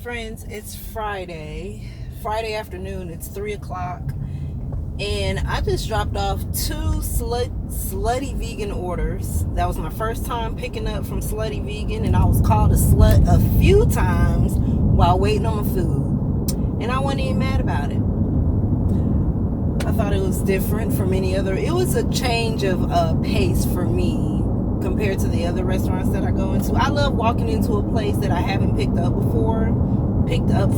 Friends, it's Friday afternoon. It's 3 o'clock, and I just dropped off two slutty vegan orders. That was my first time picking up from Slutty Vegan, and I was called a slut a few times while waiting on my food, and I wasn't even mad about it. I thought it was different from any other. It was a change of pace for me compared to the other restaurants that I go into. I love walking into a place that I haven't picked up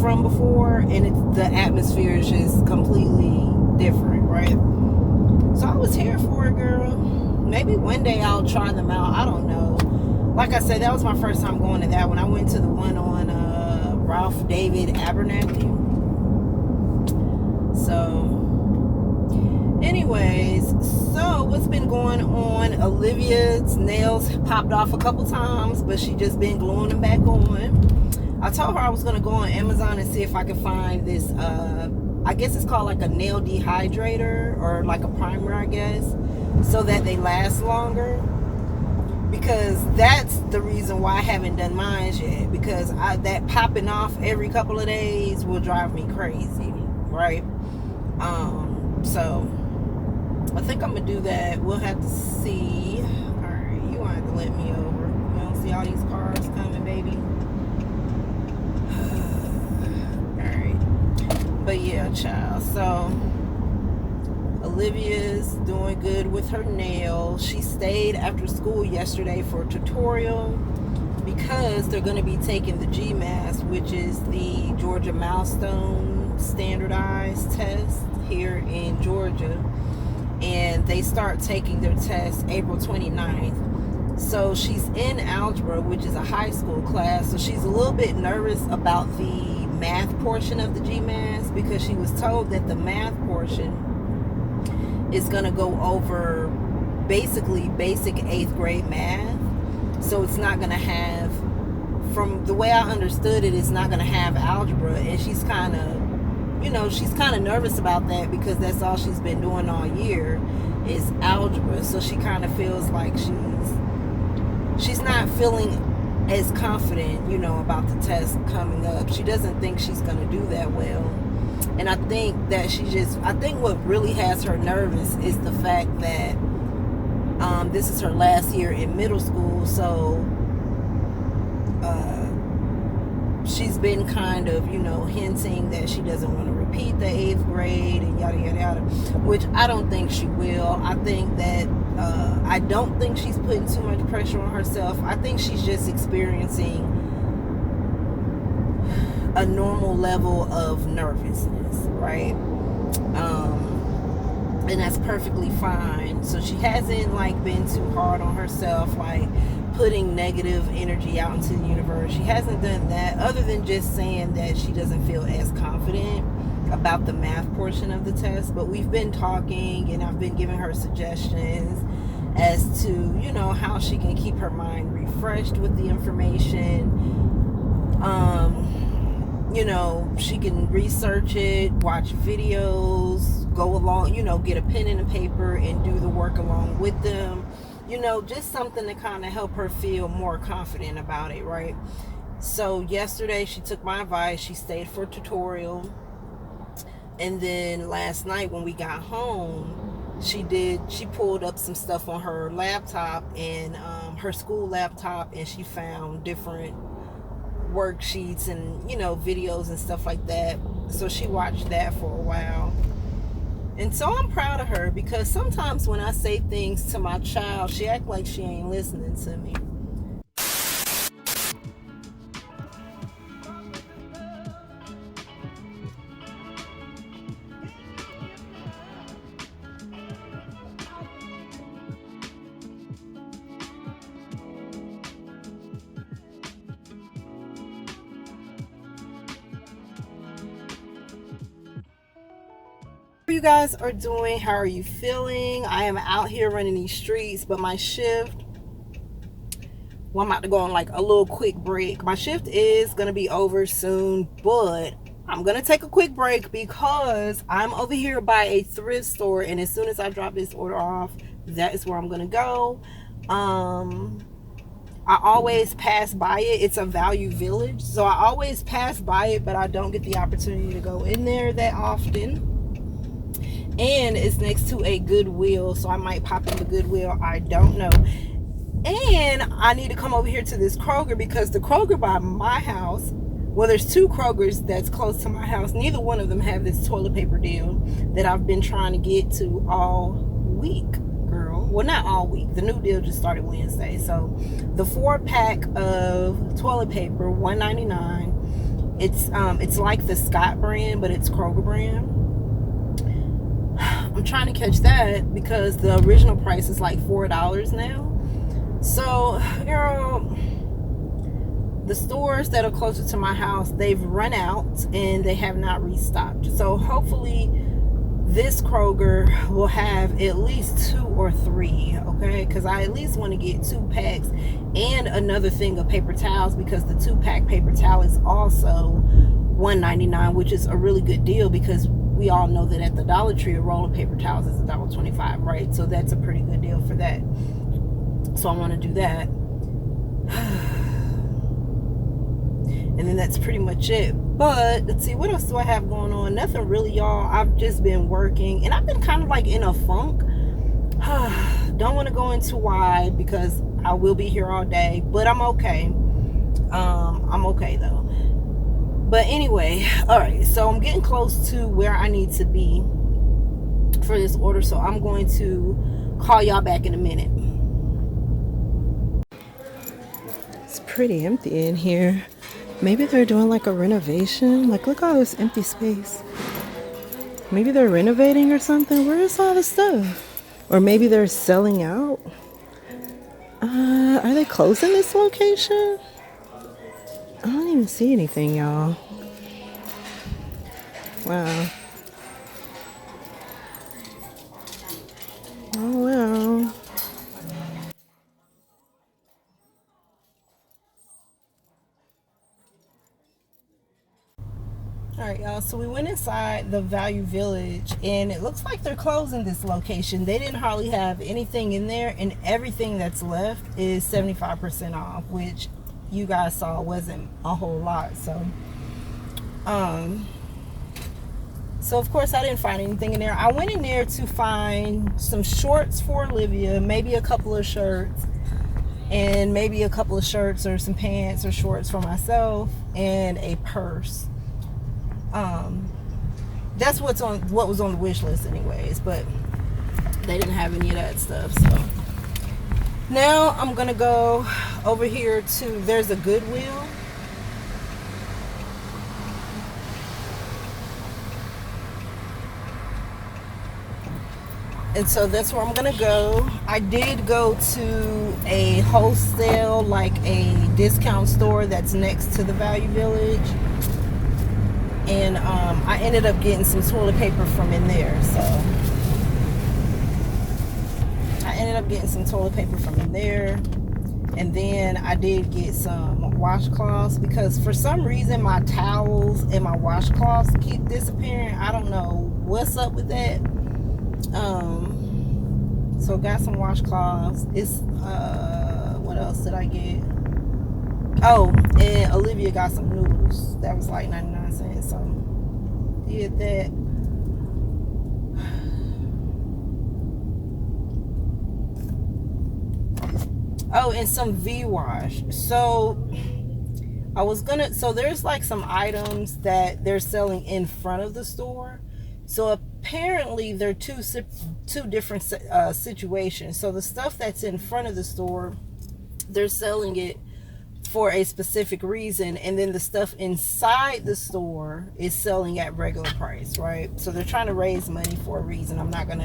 from before, and the atmosphere is just completely different, right? So I was here for it, girl. Maybe one day I'll try them out. I don't know. Like I said, that was my first time going to that one. I went to the one on Ralph David Abernathy. So anyways, so what's been going on? Olivia's nails popped off a couple times, but she just been gluing them back on. I told her I was going to go on Amazon and see if I could find this, I guess it's called like a nail dehydrator or like a primer, I guess, so that they last longer. Because that's the reason why I haven't done mine yet. Because that popping off every couple of days will drive me crazy, right? So I think I'm gonna do that. We'll have to see. Alright, you gonna have to let me over. You don't see all these cars coming, baby. Alright. But yeah, child. So Olivia's doing good with her nail. She stayed after school yesterday for a tutorial because they're going to be taking the GMAS, which is the Georgia Milestone Standardized Test here in Georgia. And they start taking their test April 29th. So she's in algebra, which is a high school class. So she's a little bit nervous about the math portion of the GMAS because she was told that the math portion is going to go over basically basic 8th grade math. So it's not going to have, from the way I understood it, it's not going to have algebra. And she's kind of nervous about that because that's all she's been doing all year is algebra. So she kind of feels like she's not feeling as confident, about the test coming up. She doesn't think she's going to do that well. And I think that I think what really has her nervous is the fact that this is her last year in middle school. So she's been kind of, hinting that she doesn't want to repeat the 8th grade and yada, yada, yada, which I don't think she will. I think that, I don't think she's putting too much pressure on herself. I think she's just experiencing a normal level of nervousness, right? And that's perfectly fine. So she hasn't been too hard on herself, putting negative energy out into the universe. She hasn't done that, other than just saying that she doesn't feel as confident about the math portion of the test. But we've been talking, and I've been giving her suggestions as to, how she can keep her mind refreshed with the information. She can research it, watch videos, go along, get a pen and a paper and do the work along with them. Just something to kind of help her feel more confident about it, right? So yesterday she took my advice. She stayed for a tutorial. And then last night when we got home, she pulled up some stuff on her laptop and her school laptop, and she found different worksheets and videos and stuff like that. So she watched that for a while, and so I'm proud of her because sometimes when I say things to my child, she act like she ain't listening to me. You guys are doing? How are you feeling? I am out here running these streets, but my shift, I'm about to go on a little quick break. My shift is gonna be over soon, but I'm gonna take a quick break because I'm over here by a thrift store, and as soon as I drop this order off, that is where I'm gonna go. I always pass by it. It's a Value Village, so I always pass by it, but I don't get the opportunity to go in there that often. And it's next to a Goodwill, so I might pop into Goodwill. I don't know. And I need to come over here to this Kroger, because the Kroger by my house, well, there's two Krogers that's close to my house. Neither one of them have this toilet paper deal that I've been trying to get to all week, girl. Well, not all week. The new deal just started Wednesday. So the 4-pack of toilet paper, $1.99. It's like the Scott brand, but it's Kroger brand. I'm trying to catch that because the original price is like $4 now. So, girl, the stores that are closer to my house, they've run out and they have not restocked. So hopefully this Kroger will have at least 2 or 3, okay? Because I at least want to get 2 packs and another thing of paper towels, because the 2-pack paper towel is also $1.99, which is a really good deal, because we all know that at the Dollar Tree, a roll of paper towels is $1.25, right? So that's a pretty good deal for that. So I want to do that. And then that's pretty much it. But let's see, what else do I have going on? Nothing really, y'all. I've just been working, and I've been kind of like in a funk. Don't want to go into why, because I will be here all day, but I'm okay. I'm okay though. But anyway, all right, so I'm getting close to where I need to be for this order, so I'm going to call y'all back in a minute. It's pretty empty in here. Maybe they're doing like a renovation. Like, look at all this empty space. Maybe they're renovating or something. Where is all the stuff? Or maybe they're selling out. Are they closing this location? I don't even see anything, y'all. Wow. Oh, well. Alright, y'all, so we went inside the Value Village, and it looks like they're closing this location. They didn't hardly have anything in there, and everything that's left is 75% off, which you guys saw wasn't a whole lot. So of course I didn't find anything in there. I went in there to find some shorts for Olivia, maybe a couple of shirts, and maybe a couple of shirts or some pants or shorts for myself, and a purse. That's what was on the wish list anyways, but they didn't have any of that stuff. So now I'm gonna go over here to, there's a Goodwill, and so that's where I'm gonna go. I did go to a wholesale, like a discount store that's next to the Value Village, and I ended up getting some toilet paper from in there. So I ended up getting some toilet paper from in there, and then I did get some washcloths, because for some reason my towels and my washcloths keep disappearing. I don't know what's up with that. So got some washcloths. It's what else did I get? Oh, and Olivia got some noodles. That was like 99 cents. So did that. Oh, and some V-Wash. So there's like some items that they're selling in front of the store. So apparently they're two different situations. So the stuff that's in front of the store, they're selling it for a specific reason, and then the stuff inside the store is selling at regular price, right? So they're trying to raise money for a reason.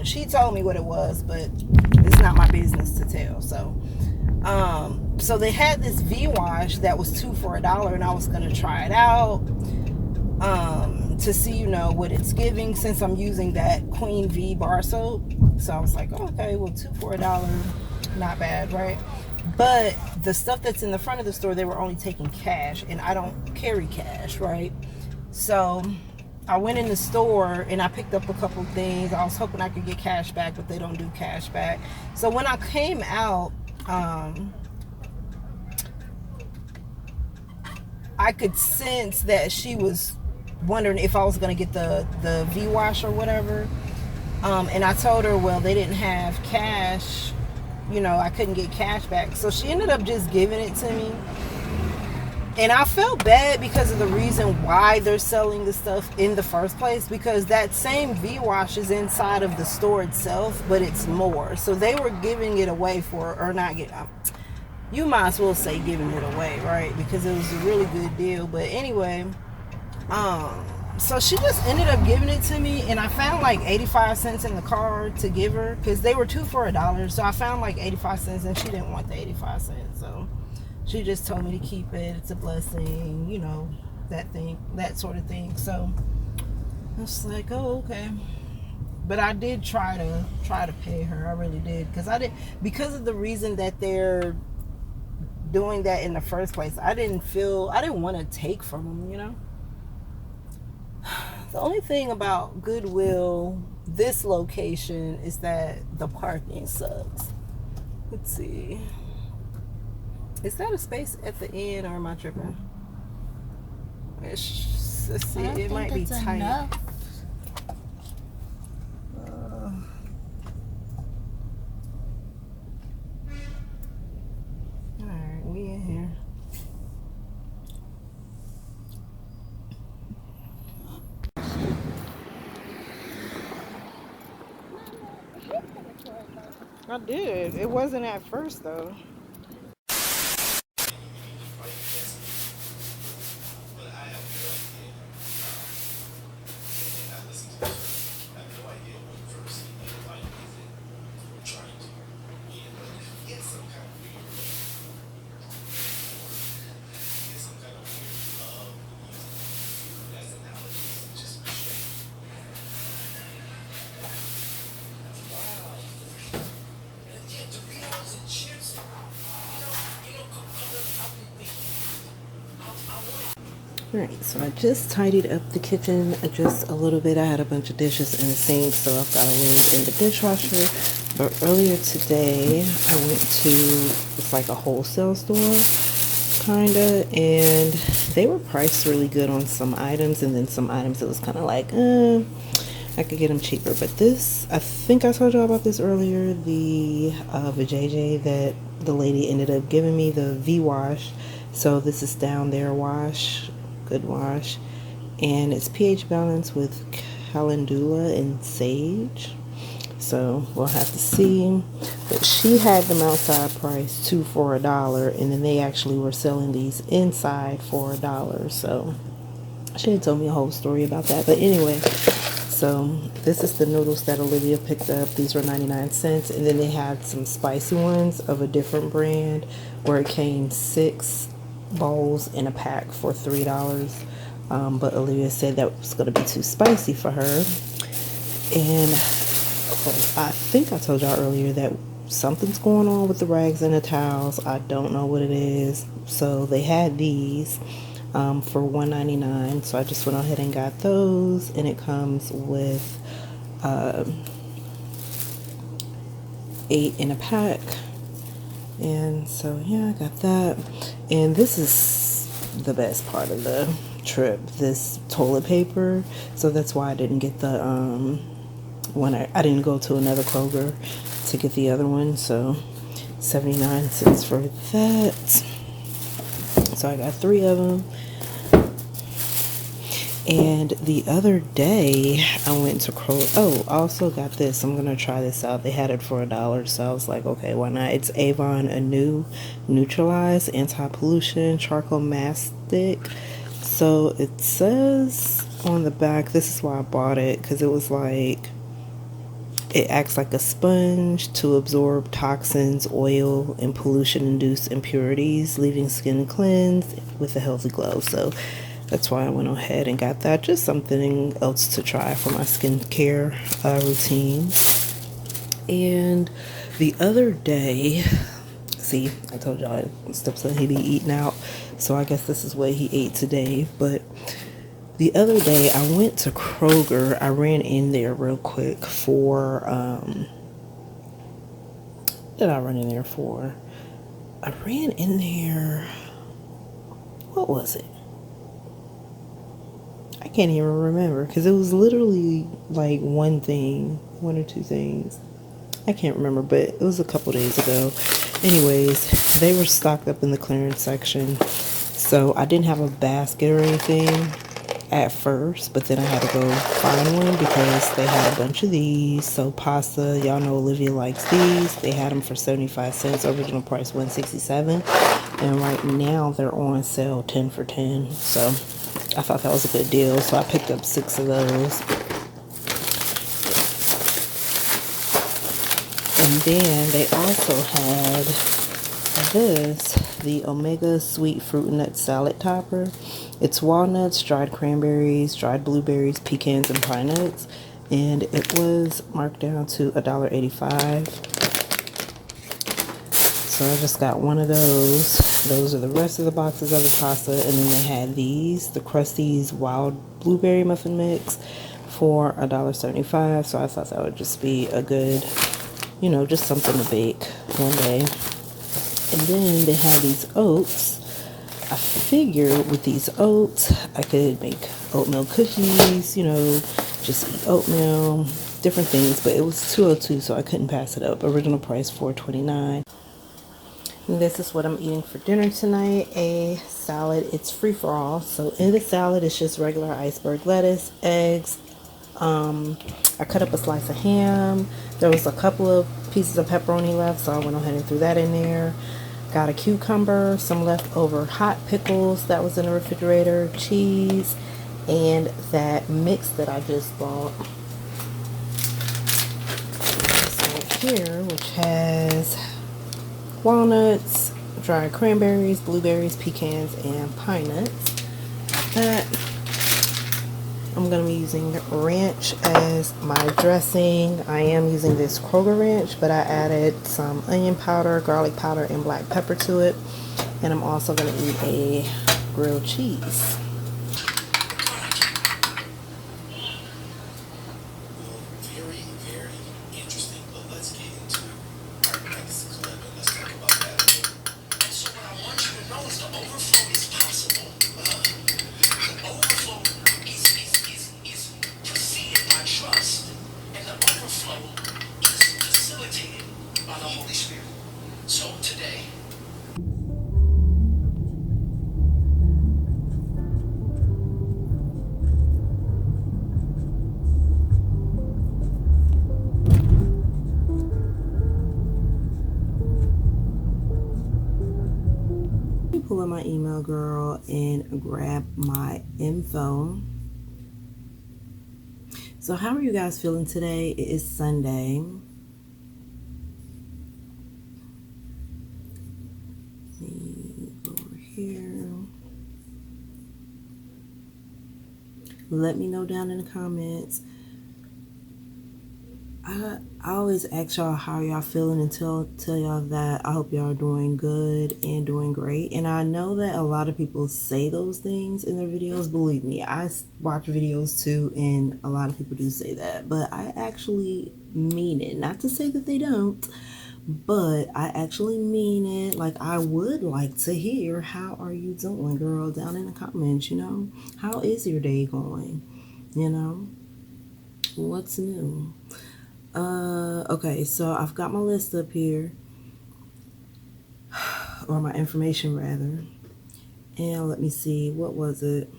She told me what it was, but it's not my business to tell. So they had this V-Wash that was 2 for $1, and I was gonna try it out to see, what it's giving, since I'm using that Queen V bar soap. So I was like, oh, okay, well, 2 for $1, not bad, right? But the stuff that's in the front of the store, they were only taking cash, and I don't carry cash, right? So I went in the store and I picked up a couple things. I was hoping I could get cash back, but they don't do cash back. So when I came out, I could sense that she was wondering if I was going to get the V-wash or whatever. And I told her, well, they didn't have cash. I couldn't get cash back. So she ended up just giving it to me. And I felt bad because of the reason why they're selling the stuff in the first place, because that same V-wash is inside of the store itself, but it's more. So they were giving it away or not getting, you might as well say giving it away, right? Because it was a really good deal. But anyway, so she just ended up giving it to me, and I found like 85 cents in the car to give her, because they were two for $1. So I found like 85 cents, and she didn't want the 85 cents. So she just told me to keep it. It's a blessing, that sort of thing. So I was like, oh, okay. But I did try to pay her. I really did, because of the reason that they're doing that in the first place. I didn't want to take from them. The only thing about Goodwill, this location, is that the parking sucks. Let's see. Is that a space at the end, or am I tripping? Let's see. It might be tight. Enough. Alright, we in here. I did. It wasn't at first, though. Alright, so I just tidied up the kitchen just a little bit. I had a bunch of dishes in the sink, so I've got a load in the dishwasher. But earlier today, I went to, it's like a wholesale store, kinda, and they were priced really good on some items, and then some items it was kind of like, I could get them cheaper. But this, I think I told y'all about this earlier, the vajayjay that the lady ended up giving me, the V-wash. So this is down there wash, good wash, and it's pH balance with calendula and sage. So we'll have to see. But she had them outside priced 2 for $1, and then they actually were selling these inside for $1. So she had told me a whole story about that. But anyway, so this is the noodles that Olivia picked up. These were 99 cents, and then they had some spicy ones of a different brand where it came 6 bowls in a pack for $3. But Olivia said that was going to be too spicy for her. And I think I told y'all earlier that something's going on with the rags and the towels. I don't know what it is. So they had these for $1.99. So I just went ahead and got those, and it comes with 8 in a pack. And so yeah, I got that. And this is the best part of the trip, this toilet paper. So that's why I didn't get the one. I didn't go to another Kroger to get the other one. So 79 cents for that. So I got 3 of them. And the other day I went to Kroger. Oh, I also got this. I'm gonna try this out. They had it for $1, so I was like, okay, why not? It's Avon Anew Neutralize Anti-Pollution Charcoal Mastic. So it says on the back, this is why I bought it, because it was like, it acts like a sponge to absorb toxins, oil, and pollution-induced impurities, leaving skin cleansed with a healthy glow. So that's why I went ahead and got that. Just something else to try for my skincare routine. And the other day, see, I told y'all Stepson he be eating out, so I guess this is what he ate today. But the other day I went to Kroger. I ran in there real quick for what did I run in there for? I ran in there, what was it? I can't even remember because it was literally like one or two things. I can't remember, but it was a couple days ago. Anyways, they were stocked up in the clearance section. So I didn't have a basket or anything at first, but then I had to go find one because they had a bunch of these. So pasta, y'all know Olivia likes these. They had them for 75 cents, original price 167, and right now they're on sale 10 for 10. So I thought that was a good deal, so I picked up 6 of those. And then they also had this, the Omega Sweet Fruit and Nut Salad Topper. It's walnuts, dried cranberries, dried blueberries, pecans, and pine nuts. And it was marked down to $1.85. So I just got one of those. Those are the rest of the boxes of the pasta. And then they had these, the Krusty's Wild Blueberry Muffin Mix for $1.75. So I thought that would just be a good, you know, just something to bake one day. And then they have these oats. I figured with these oats, I could make oatmeal cookies, you know, just eat oatmeal, different things. But it was $2.02, so I couldn't pass it up. Original price $4.29. And this is what I'm eating for dinner tonight, a salad. It's free for all. So in the salad, it's just regular iceberg lettuce, eggs. I cut up a slice of ham. There was a couple of pieces of pepperoni left, so I went ahead and threw that in there. Got a cucumber, some leftover hot pickles that was in the refrigerator, cheese, and that mix that I just bought. This right here, which has walnuts, dried cranberries, blueberries, pecans, and pine nuts. Got that. I'm going to be using ranch as my dressing. I am using this Kroger ranch, but I added some onion powder, garlic powder, and black pepper to it. And I'm also going to eat a grilled cheese. Very, very interesting, but let's get into our next clip and let's talk about that. So what I want you to know is the overflow is possible. The overflow is preceded by trust, and the overflow is facilitated by the Holy Spirit. So today, Pull up my email, girl, and grab my info. So how are you guys feeling today? It is Sunday. Let me go over here. Let me know down in the comments. I always ask y'all how y'all feeling and tell y'all that I hope y'all are doing good and doing great. And I know that a lot of people say those things in their videos. Believe me, I watch videos too, and a lot of people do say that. But I actually mean it. Not to say that they don't, but I actually mean it. Like, I would like to hear, how are you doing, girl, down in the comments, you know? How is your day going? You know? What's new? Okay, so I've got my list up here, or my information rather, and let me see, what was it?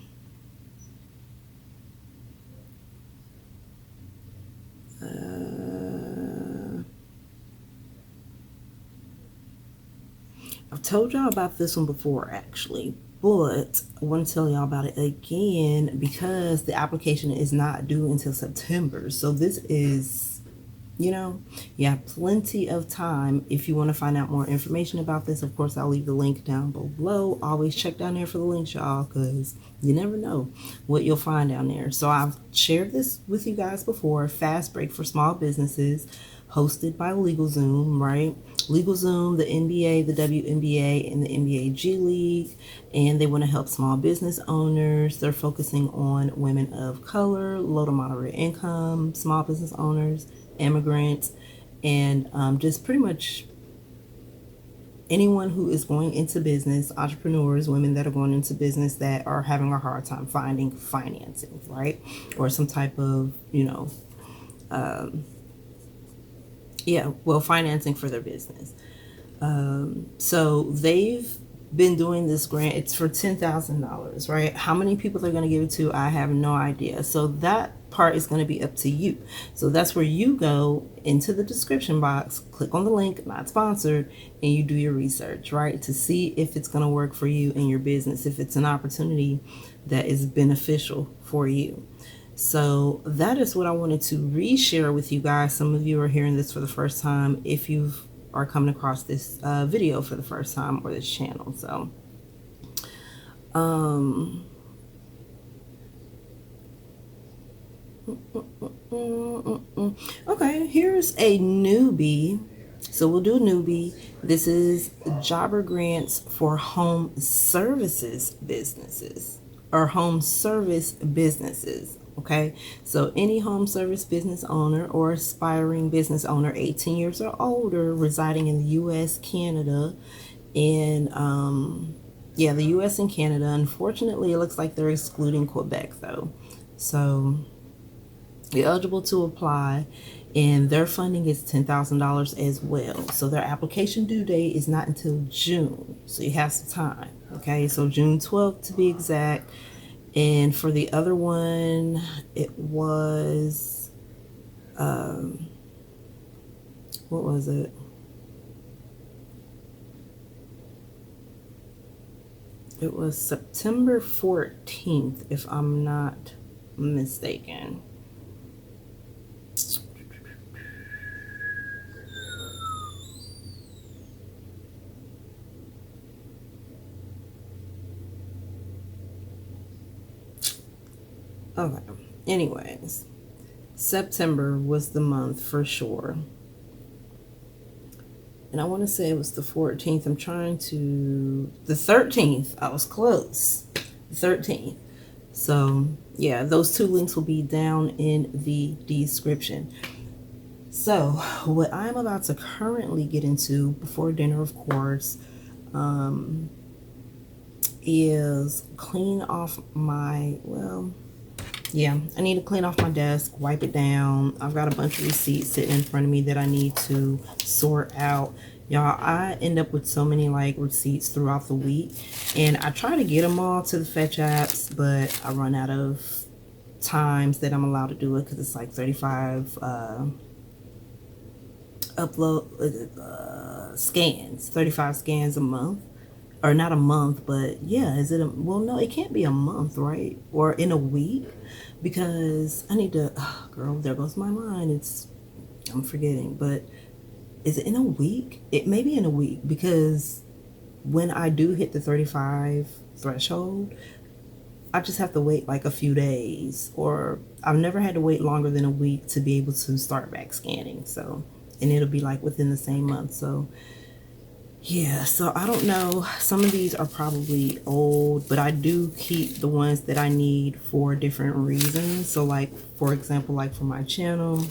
I've told y'all about this one before, actually, but I want to tell y'all about it again because the application is not due until September. So this is, you know, you have plenty of time. If you want to find out more information about this, of course, I'll leave the link down below. Always check down there for the links, y'all, because you never know what you'll find down there. So I've shared this with you guys before. Fast Break for Small Businesses, hosted by LegalZoom, right? LegalZoom, the NBA, the WNBA, and the NBA G League, and they want to help small business owners. They're focusing on women of color, low to moderate income, small business owners, immigrants, and just pretty much anyone who is going into business, entrepreneurs, women that are going into business that are having a hard time finding financing, right? Or some type of, financing for their business. So they've been doing this grant. It's for $10,000, right? How many people they're going to give it to, I have no idea. So that part is going to be up to you. So that's where you go into the description box, click on the link, not sponsored, and you do your research, right? To see if it's going to work for you in your business, if it's an opportunity that is beneficial for you. So that is what I wanted to reshare with you guys. Some of you are hearing this for the first time. If you are coming across this video for the first time, or this channel. So okay, here's a newbie. So we'll do a newbie. This is jobber grants for home services businesses, or home service businesses. Okay, so any home service business owner or aspiring business owner 18 years or older residing in the U.S., Canada, and the U.S. and Canada. Unfortunately, it looks like they're excluding Quebec though. So you're eligible to apply, and their funding is $10,000 as well. So their application due date is not until June, so you have some time. Okay, so June 12th to be exact. And for the other one, it was, what was it? It was September 14th, if I'm not mistaken. Okay, anyways, September was the month for sure. And I want to say it was the 14th. The 13th. I was close. The 13th. So, yeah, those two links will be down in the description. So, what I'm about to currently get into before dinner, of course, is clean off my, I need to clean off my desk, wipe it down. I've got a bunch of receipts sitting in front of me that I need to sort out. Y'all, I end up with so many receipts throughout the week, and I try to get them all to the fetch apps, but I run out of times that I'm allowed to do it because it's 35 scans, 35 scans a month. Or not a month, but yeah, no, it can't be a month, right? Or in a week, because I need to, girl, there goes my mind. I'm forgetting, but is it in a week? It may be in a week, because when I do hit the 35 threshold, I just have to wait a few days, or I've never had to wait longer than a week to be able to start back scanning. So, and it'll be within the same month. So, yeah, so I don't know. Some of these are probably old, but I do keep the ones that I need for different reasons. So for example, for my channel,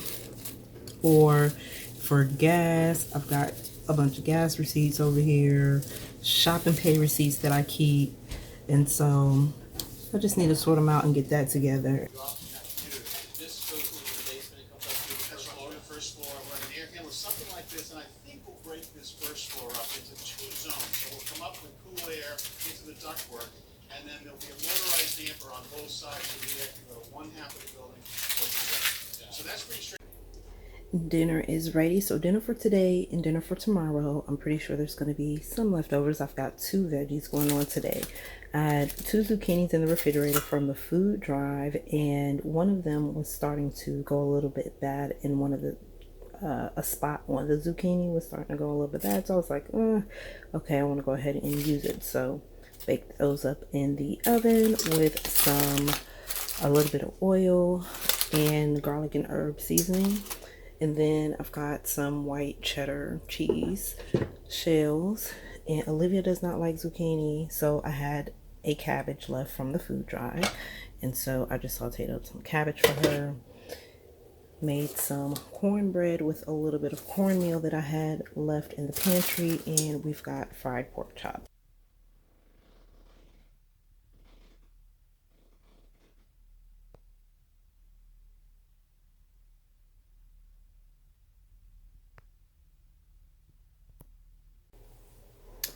or for gas, I've got a bunch of gas receipts over here, shop and pay receipts that I keep. And so I just need to sort them out and get that together. This goes into the basement, it comes up to the first floor, run an air handler, something like this, and I think we'll break this first floor up into 2 zones. So we'll come up with cool air into the ductwork, and then there'll be a motorized damper on both sides, so the air can go to one half of the building or to the other. So that's pretty straight. Dinner is ready. So dinner for today and dinner for tomorrow. I'm pretty sure there's going to be some leftovers. I've got 2 veggies going on today. I had 2 zucchinis in the refrigerator from the food drive, and one of them was starting to go a little bit bad in one of the a spot on the zucchini was starting to go a little bit bad. So I was like, okay, I want to go ahead and use it. So baked those up in the oven with a little bit of oil and garlic and herb seasoning. And then I've got some white cheddar cheese shells. And Olivia does not like zucchini, so I had a cabbage left from the food drive. And so I just sauteed up some cabbage for her. made some cornbread with a little bit of cornmeal that I had left in the pantry, and we've got fried pork chops.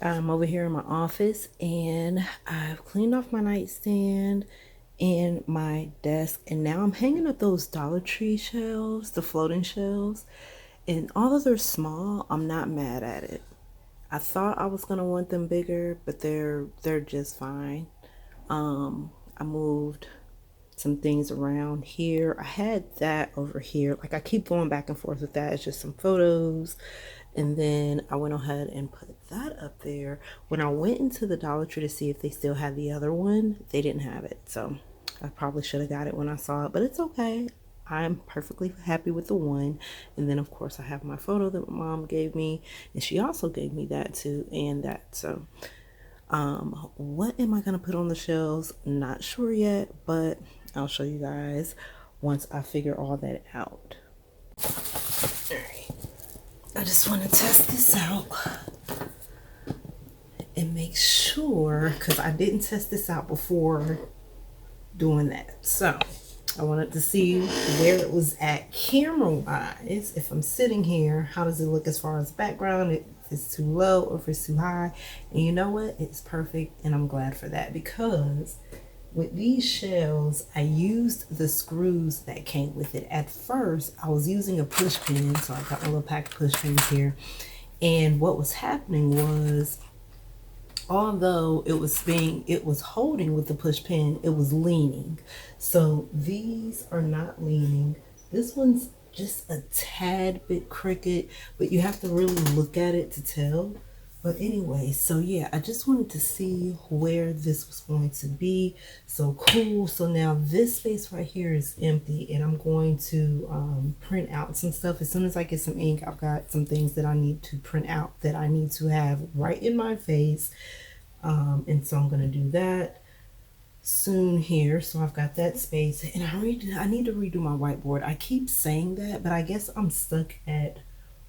I'm over here in my office and I've cleaned off my nightstand and my desk, and now I'm hanging up those Dollar Tree shelves, the floating shelves. And although they're small, I'm not mad at it. I thought I was gonna want them bigger, but they're just fine. I moved some things around here. I had that over here. Like I keep going back and forth with that. It's just some photos. And then I went ahead and put that up there. When I went into the Dollar Tree to see if they still had the other one, they didn't have it. So I probably should have got it when I saw it, but it's okay. I'm perfectly happy with the one. And then of course I have my photo that my mom gave me, and she also gave me that too, and that. So what am I gonna put on the shelves? Not sure yet, but I'll show you guys once I figure all that out. All right. I just want to test this out and make sure, because I didn't test this out before doing that. So I wanted to see where it was at camera wise. If I'm sitting here, how does it look as far as background? If it's too low or if it's too high. And you know what? It's perfect, and I'm glad for that, because with these shelves, I used the screws that came with it. At first, I was using a push pin, so I got my little pack of push pins here. And what was happening was, although it was holding with the push pin, it was leaning. So these are not leaning. This one's just a tad bit crooked, but you have to really look at it to tell. But anyway, so yeah, I just wanted to see where this was going to be. So cool. So now this space right here is empty, and I'm going to print out some stuff. As soon as I get some ink, I've got some things that I need to print out that I need to have right in my face. And so I'm going to do that soon here. So I've got that space, and I need to redo my whiteboard. I keep saying that, but I guess I'm stuck at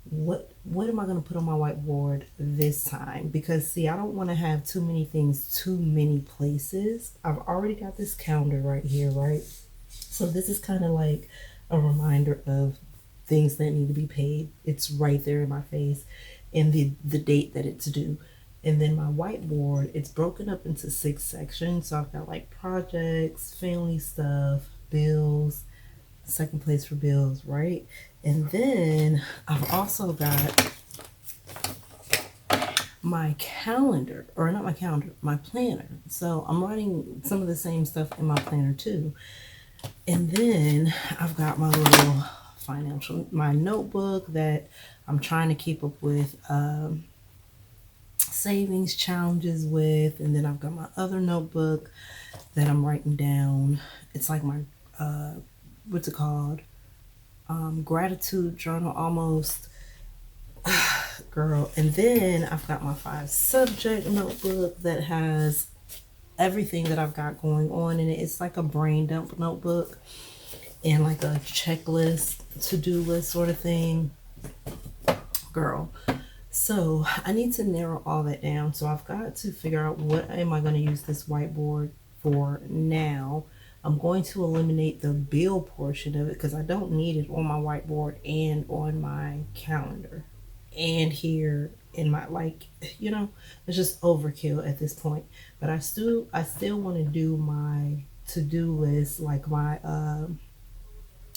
what am I going to put on my whiteboard this time? Because see, I don't want to have too many things too many places. I've already got this calendar right here, right? So this is kind of like a reminder of things that need to be paid. It's right there in my face, and the date that it's due. And then my whiteboard, it's broken up into 6 sections. So I've got like projects, family stuff, bills, second place for bills, right? And then I've also got my calendar, or not my calendar, my planner. So I'm writing some of the same stuff in my planner too. And then I've got my little my notebook that I'm trying to keep up with savings challenges with. And then I've got my other notebook that I'm writing down. It's like my, what's it called? Gratitude journal almost. Girl. And then I've got my 5 subject notebook that has everything that I've got going on in it. It's like a brain dump notebook and like a checklist, to-do list sort of thing. Girl. So I need to narrow all that down. So I've got to figure out what am I going to use this whiteboard for now. I'm going to eliminate the bill portion of it because I don't need it on my whiteboard and on my calendar and here in my, like, you know, it's just overkill at this point. But I still want to do my to-do list, like my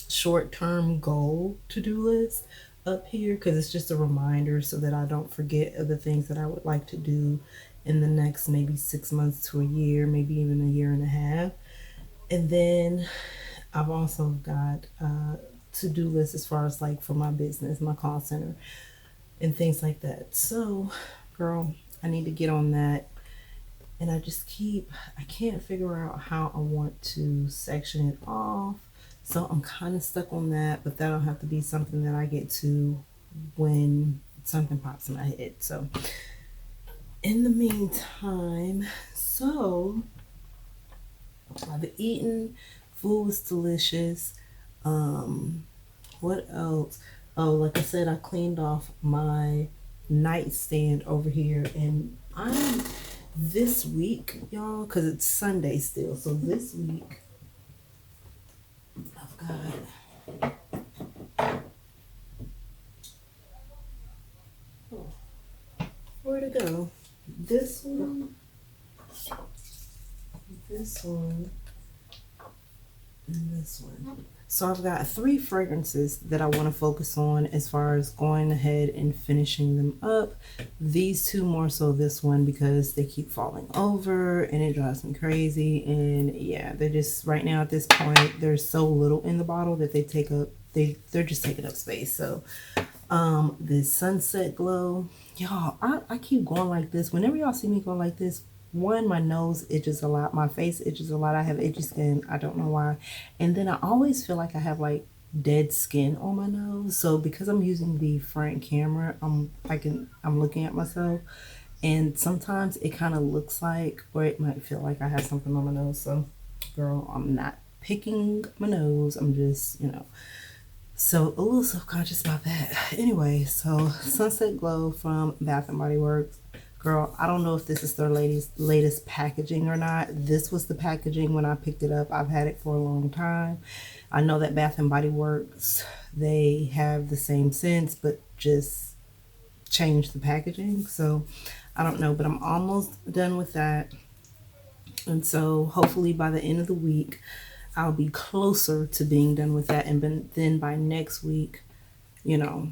short-term goal to-do list up here, because it's just a reminder so that I don't forget of the things that I would like to do in the next maybe 6 months to a year, maybe even a year and a half. And then I've also got to-do lists as far as like for my business, my call center, and things like that. So, girl, I need to get on that. And I can't figure out how I want to section it off. So I'm kind of stuck on that, but that'll have to be something that I get to when something pops in my head. So in the meantime, I've eaten, food was delicious. What else? Oh, like I said, I cleaned off my nightstand over here, and I'm this week, y'all, because it's Sunday still. So this week, I've got, oh, where'd it go? This one, this one, and this one. So I've got 3 fragrances that I want to focus on as far as going ahead and finishing them up. These 2 more so this one because they keep falling over and it drives me crazy. And yeah, they're just right now at this point, there's so little in the bottle that they take up, they're just taking up space. So this Sunset Glow, y'all, I keep going like this. Whenever y'all see me go like this, one, my nose itches a lot, my face itches a lot, I have itchy skin, I don't know why, and then I always feel like I have like dead skin on my nose. So because I'm using the front camera, I'm looking at myself, and sometimes it kind of looks like, or it might feel like I have something on my nose. So girl, I'm not picking my nose, I'm just, so a little self-conscious about that. Anyway, so Sunset Glow from Bath and Body Works. Girl, I don't know if this is their latest packaging or not. This was the packaging when I picked it up. I've had it for a long time. I know that Bath and Body Works, they have the same scents, but just changed the packaging. So I don't know, but I'm almost done with that. And so hopefully by the end of the week, I'll be closer to being done with that. And then by next week, girl,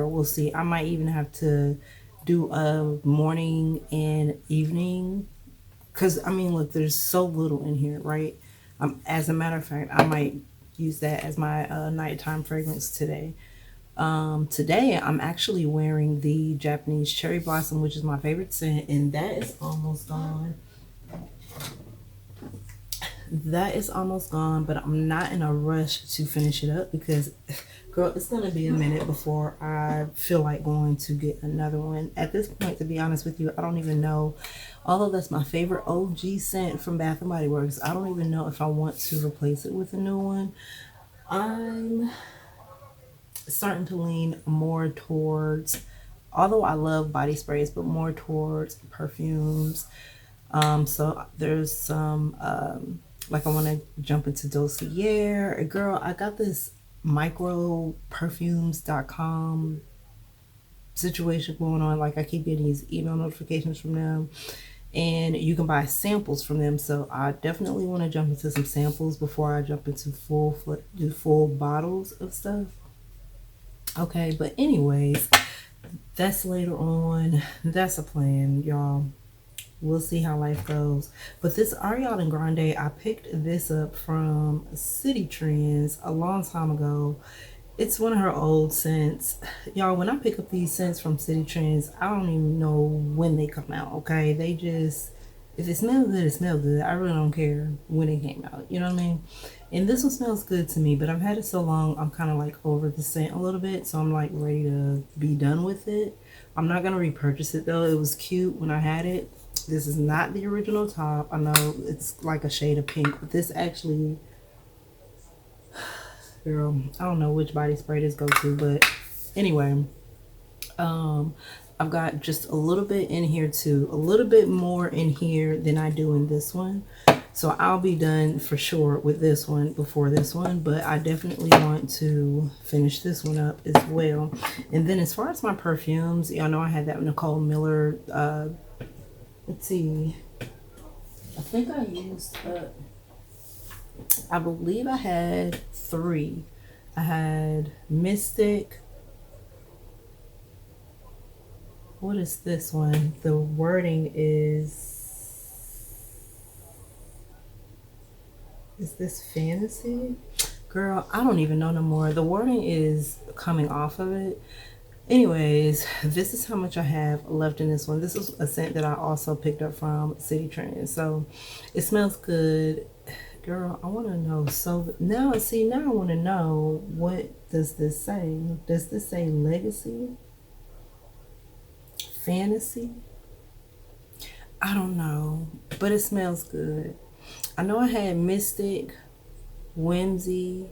we'll see. I might even have to do a morning and evening, because I mean, look, there's so little in here, right? As a matter of fact, I might use that as my nighttime fragrance today. Today I'm actually wearing the Japanese Cherry Blossom, which is my favorite scent, and that is almost gone. That is almost gone, but I'm not in a rush to finish it up because, girl, it's gonna be a minute before I feel like going to get another one. At this point, to be honest with you, I don't even know, although that's my favorite OG scent from Bath and Body Works, I don't even know if I want to replace it with a new one. I'm starting to lean more towards, although I love body sprays, but more towards perfumes. So there's some like I want to jump into Dossier. Girl, I got this microperfumes.com situation going on. Like I keep getting these email notifications from them, and you can buy samples from them. So I definitely want to jump into some samples before I jump into full bottles of stuff. Okay, but anyways, that's later on. That's a plan, y'all. We'll see how life goes. But this Ariana Grande, I picked this up from City Trends a long time ago. It's one of her old scents. Y'all, when I pick up these scents from City Trends, I don't even know when they come out, okay? They just, if it smells good, it smells good. I really don't care when it came out. You know what I mean? And this one smells good to me, but I've had it so long, I'm kind of like over the scent a little bit. So I'm like ready to be done with it. I'm not going to repurchase it though. It was cute when I had it. This is not the original top. I know it's like a shade of pink, but this actually, girl, I don't know which body spray this goes to, but anyway, I've got just a little bit in here too, a little bit more in here than I do in this one. So I'll be done for sure with this one before this one, but I definitely want to finish this one up as well. And then as far as my perfumes, y'all know I had that Nicole Miller, let's see, I think I used, I believe I had 3. I had Mystic. What is this one? The wording is this Fantasy? Girl, I don't even know no more. The wording is coming off of it. Anyways, this is how much I have left in this one. This is a scent that I also picked up from City Trend. So it smells good. Girl, I want to know. So now, see, now I want to know, what does this say? Does this say Legacy? Fantasy? I don't know, but it smells good. I know I had Mystic, Whimsy,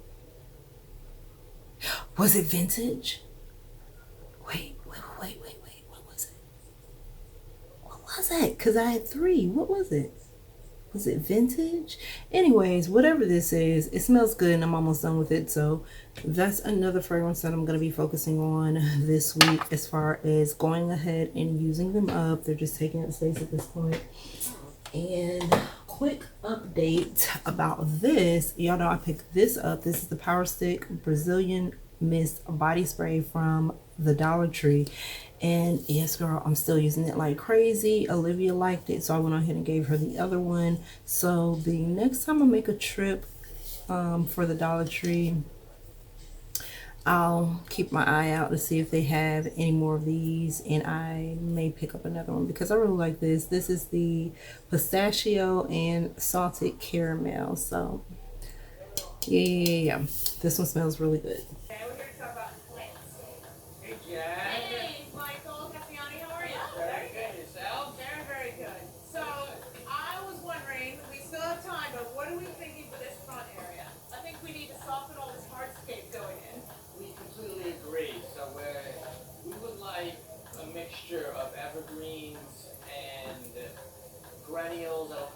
Was it vintage? Wait. What was it? What was it? Because I had 3. What was it? Was it vintage? Anyways, whatever this is, it smells good and I'm almost done with it. So that's another fragrance that I'm going to be focusing on this week as far as going ahead and using them up. They're just taking up space at this point. And quick update about this. Y'all know I picked this up. This is the Power Stick Brazilian Mist body spray from the Dollar Tree. And yes, girl, I'm still using it like crazy. Olivia liked it, so I went ahead and gave her the other one. So the next time I make a trip for the Dollar Tree, I'll keep my eye out to see if they have any more of these, and I may pick up another one because I really like this. This is the pistachio and salted caramel. So yeah. This one smells really good. Okay, we're here to talk about Thrift. Hey, Jen. Hey, Michael. Cassiani, how are you? Very good. Yourself? Very, very good. So, I was wondering, we still have time, but what are we thinking for this front area? I think we need to soften all this hardscape going in. We completely agree. So we would like a mixture of evergreens and perennials that'll